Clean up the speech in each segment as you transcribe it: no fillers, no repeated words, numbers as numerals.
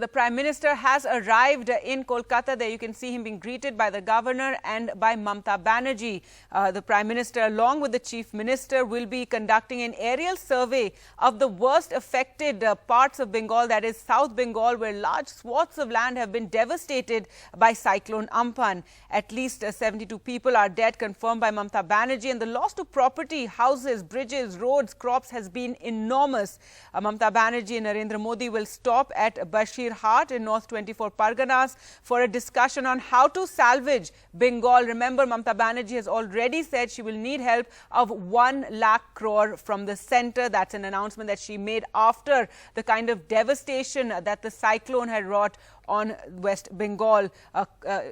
the Prime Minister has arrived in Kolkata. There you can see him being greeted by the Governor and by Mamta Banerjee. The Prime Minister, along with the Chief Minister, will be conducting an aerial survey of the worst affected parts of Bengal, that is South Bengal, where large swaths of land have been devastated by Cyclone Amphan. At least 72 people are dead, confirmed by Mamta Banerjee, and the loss to property, houses, bridges, roads, crops has been enormous. Mamta Banerjee and Narendra Modi will stop at Bashirhat in North 24 Parganas for a discussion on how to salvage Bengal. Remember, Mamta Banerjee has already said she will need help of 1 lakh crore from the centre. That's an announcement that she made after the kind of devastation that the cyclone had wrought on West Bengal.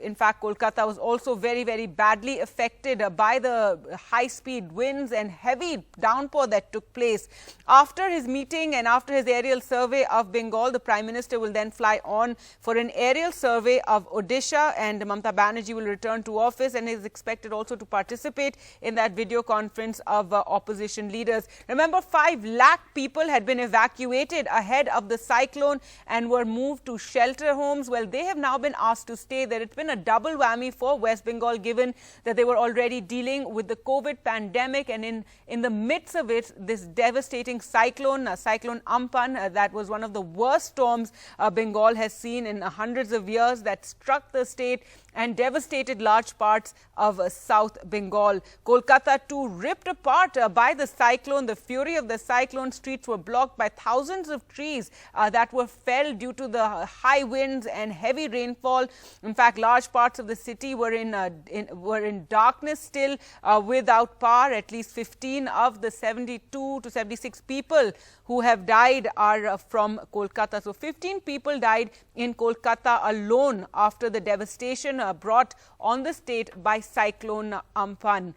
In fact, Kolkata was also very, very badly affected by the high-speed winds and heavy downpour that took place. After his meeting and after his aerial survey of Bengal, the Prime Minister will then fly on for an aerial survey of Odisha, and Mamta Banerjee will return to office and is expected also to participate in that video conference of opposition leaders. Remember, 5 lakh people had been evacuated ahead of the cyclone and were moved to shelter homes. Well, they have now been asked to stay there. It's been a double whammy for West Bengal, given that they were already dealing with the COVID pandemic, and in the midst of it, this devastating cyclone, Cyclone Amphan, that was one of the worst storms Bengal has seen in hundreds of years, that struck the state and devastated large parts of South Bengal. Kolkata too ripped apart by the cyclone. The fury of the cyclone, streets were blocked by thousands of trees that were felled due to the high winds and heavy rainfall. In fact, large parts of the city were in darkness still, without power. At least 15 of the 72 to 76 people who have died are from Kolkata. So 15 people died in Kolkata alone after the devastation brought on the state by Cyclone Amphan.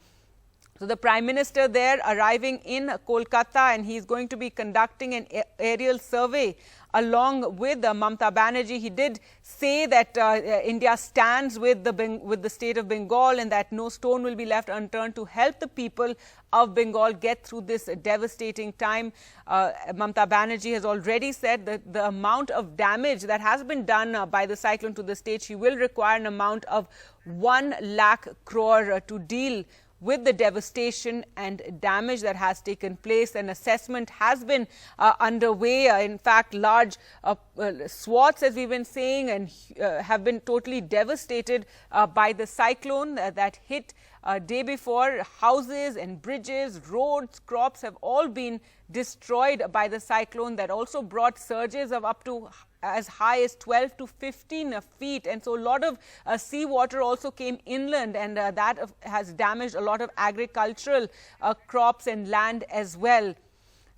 So the Prime Minister there arriving in Kolkata, and he is going to be conducting an aerial survey along with Mamta Banerjee. He did say that India stands with the state of Bengal, and that no stone will be left unturned to help the people of Bengal get through this devastating time. Mamta Banerjee has already said that the amount of damage that has been done by the cyclone to the state, she will require an amount of 1 lakh crore to deal with the devastation and damage that has taken place. An assessment has been underway. In fact, large swaths, as we've been saying, and have been totally devastated by the cyclone that hit day before. Houses and bridges, roads, crops have all been destroyed by the cyclone that also brought surges of up to as high as 12 to 15 feet. And so a lot of seawater also came inland, and that has damaged a lot of agricultural crops and land as well.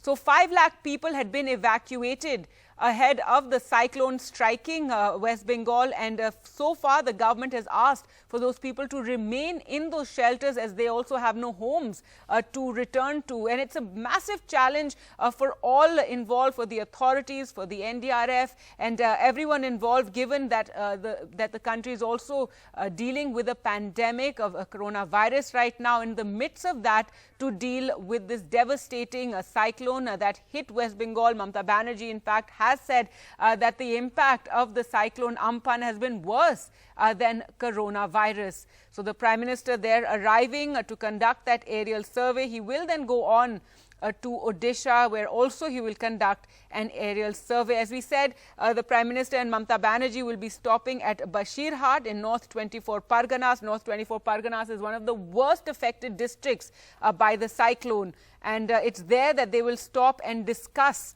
So 5 lakh people had been evacuated ahead of the cyclone striking West Bengal, and so far the government has asked for those people to remain in those shelters, as they also have no homes to return to. And it's a massive challenge for all involved, for the authorities, for the NDRF, and everyone involved, given that the country is also dealing with a pandemic of coronavirus right now. In the midst of that, to deal with this devastating cyclone that hit West Bengal, Mamta Banerjee, in fact, has said that the impact of the cyclone Amphan has been worse than coronavirus. So the Prime Minister there arriving to conduct that aerial survey. He will then go on to Odisha, where also he will conduct an aerial survey. As we said, the Prime Minister and Mamta Banerjee will be stopping at Bashirhat in North 24 Parganas. North 24 Parganas is one of the worst affected districts by the cyclone, and it's there that they will stop and discuss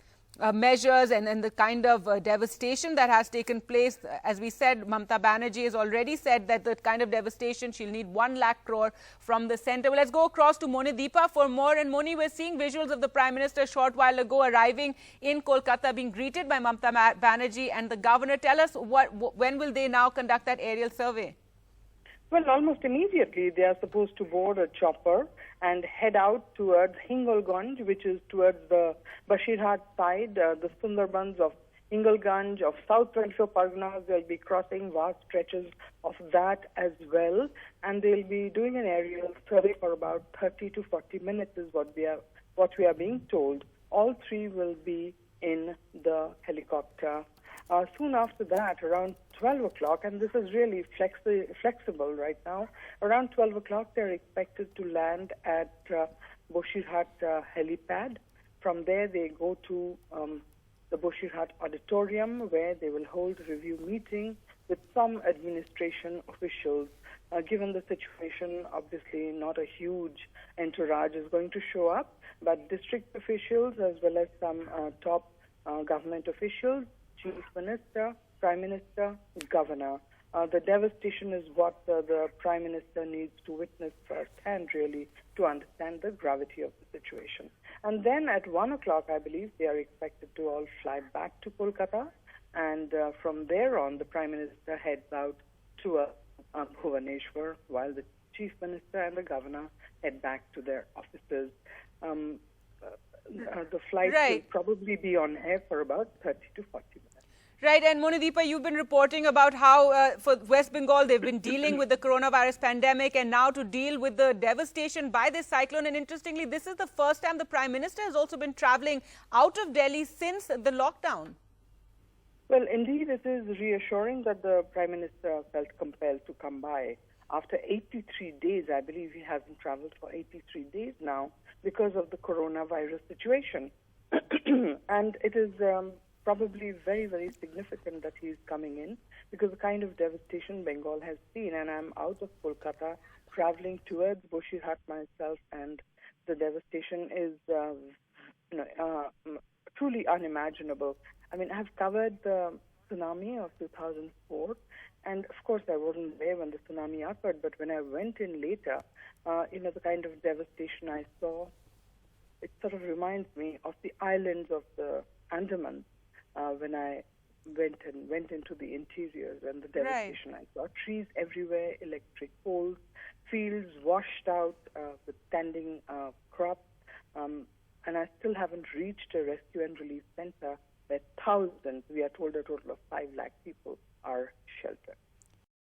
measures and the kind of devastation that has taken place. As we said, Mamta Banerjee has already said that the kind of devastation, she'll need 1 lakh crore from the centre. Well, let's go across to Moni Deepa for more. And Moni, we're seeing visuals of the Prime Minister a short while ago arriving in Kolkata, being greeted by Mamta Banerjee and the Governor. Tell us, when will they now conduct that aerial survey? Well, almost immediately. They are supposed to board a chopper and head out towards Hingolganj, which is towards the Bashirhat side, the Sundarbans of Hingolganj, of South 24 Parganas. They'll be crossing vast stretches of that as well, and they'll be doing an aerial survey for about 30 to 40 minutes is what we are being told. All three will be in the helicopter. Soon after that, around 12 o'clock, and this is really flexible right now, around 12 o'clock they're expected to land at Boshirhat helipad. From there they go to the Boshirhat auditorium, where they will hold a review meeting with some administration officials. Given the situation, obviously not a huge entourage is going to show up, but district officials as well as some top government officials, Chief Minister, Prime Minister, Governor. The devastation is what the Prime Minister needs to witness firsthand, really, to understand the gravity of the situation. And then at 1 o'clock, I believe, they are expected to all fly back to Kolkata. And from there on, the Prime Minister heads out to Bhubaneswar, while the Chief Minister and the Governor head back to their offices. The flight will probably be on air for about 30 to 40 minutes. Right, and Monideepa, you've been reporting about how for West Bengal they've been dealing with the coronavirus pandemic, and now to deal with the devastation by this cyclone. And interestingly, this is the first time the Prime Minister has also been travelling out of Delhi since the lockdown. Well, indeed, it is reassuring that the Prime Minister felt compelled to come by. After 83 days, I believe he hasn't travelled for 83 days now because of the coronavirus situation. And it is probably very, very significant that he is coming in, because the kind of devastation Bengal has seen, and I'm out of Kolkata travelling towards Boshirhat myself, and the devastation is truly unimaginable. I mean, I've covered the tsunami of 2004, and of course I wasn't there when the tsunami occurred, but when I went in later, the kind of devastation I saw, it sort of reminds me of the islands of the Andaman when I went into the interiors, and the devastation I saw. Trees everywhere, electric poles, fields washed out with standing crops, and I still haven't reached a rescue and relief center where thousands, we are told a total of 5 lakh people, are sheltered.